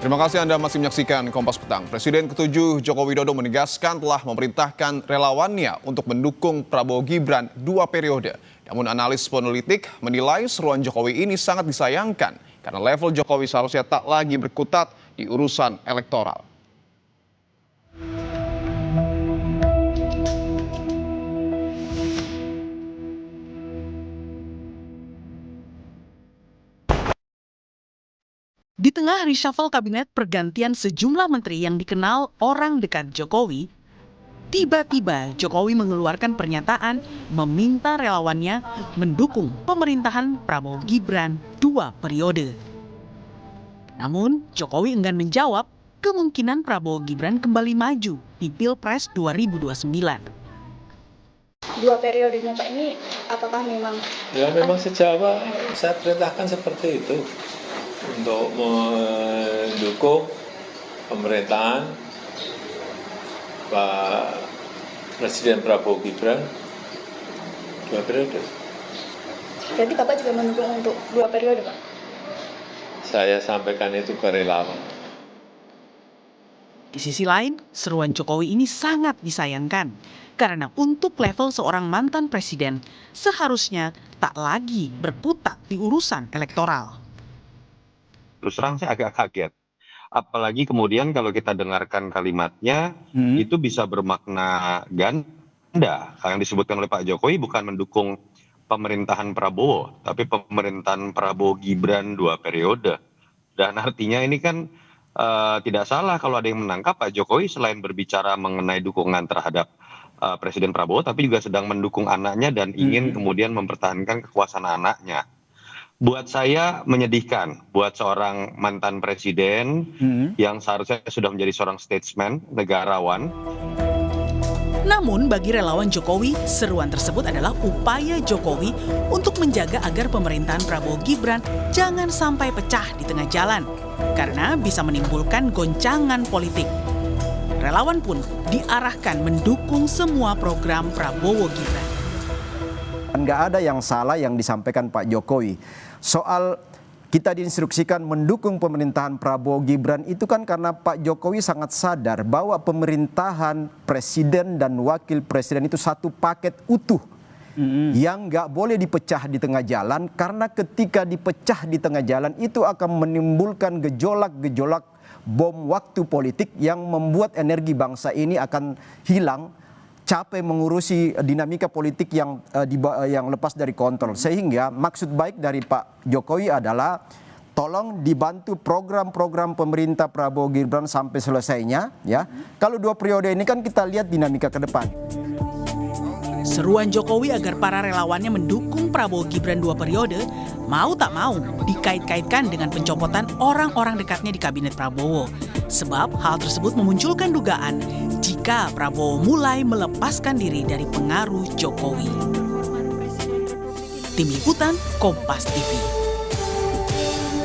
Terima kasih Anda masih menyaksikan Kompas Petang. Presiden ke-7 Joko Widodo menegaskan telah memerintahkan relawannya untuk mendukung Prabowo Gibran 2 periode. Namun analis politik menilai seruan Jokowi ini sangat disayangkan karena level Jokowi seharusnya tak lagi berkutat di urusan elektoral. Di tengah reshuffle kabinet pergantian sejumlah menteri yang dikenal orang dekat Jokowi, tiba-tiba Jokowi mengeluarkan pernyataan meminta relawannya mendukung pemerintahan Prabowo Gibran 2 periode. Namun, Jokowi enggan menjawab kemungkinan Prabowo Gibran kembali maju di Pilpres 2029. 2 periodenya Pak ini apakah memang? Ya memang sejak awal saya perintahkan seperti itu untuk mendukung pemerintahan Pak Presiden Prabowo Gibran 2 periode. Jadi Bapak juga mendukung untuk 2 periode Pak? Saya sampaikan itu ke relawan. Di sisi lain, seruan Jokowi ini sangat disayangkan karena untuk level seorang mantan presiden seharusnya tak lagi berkutat di urusan elektoral. Terus terang saya agak kaget. Apalagi kemudian kalau kita dengarkan kalimatnya, itu bisa bermakna ganda. Yang disebutkan oleh Pak Jokowi bukan mendukung pemerintahan Prabowo, tapi pemerintahan Prabowo Gibran 2 periode. Dan artinya ini kan tidak salah kalau ada yang menangkap Pak Jokowi selain berbicara mengenai dukungan terhadap Presiden Prabowo, tapi juga sedang mendukung anaknya dan ingin kemudian mempertahankan kekuasaan anaknya. Buat saya menyedihkan, buat seorang mantan presiden yang seharusnya sudah menjadi seorang statesman, negarawan. Namun bagi relawan Jokowi, seruan tersebut adalah upaya Jokowi untuk menjaga agar pemerintahan Prabowo Gibran jangan sampai pecah di tengah jalan, karena bisa menimbulkan goncangan politik. Relawan pun diarahkan mendukung semua program Prabowo Gibran. Nggak ada yang salah yang disampaikan Pak Jokowi. Soal kita diinstruksikan mendukung pemerintahan Prabowo Gibran itu kan karena Pak Jokowi sangat sadar bahwa pemerintahan presiden dan wakil presiden itu satu paket utuh yang nggak boleh dipecah di tengah jalan, karena ketika dipecah di tengah jalan itu akan menimbulkan gejolak-gejolak bom waktu politik yang membuat energi bangsa ini akan hilang, capek mengurusi dinamika politik yang lepas dari kontrol. Sehingga maksud baik dari Pak Jokowi adalah tolong dibantu program-program pemerintah Prabowo Gibran sampai selesainya, ya. Kalau 2 periode ini kan kita lihat dinamika ke depan. Seruan Jokowi agar para relawannya mendukung Prabowo Gibran 2 periode mau tak mau dikait-kaitkan dengan pencopotan orang-orang dekatnya di kabinet Prabowo. Sebab hal tersebut memunculkan dugaan jika Prabowo mulai melepaskan diri dari pengaruh Jokowi. Tim Liputan, Kompas TV.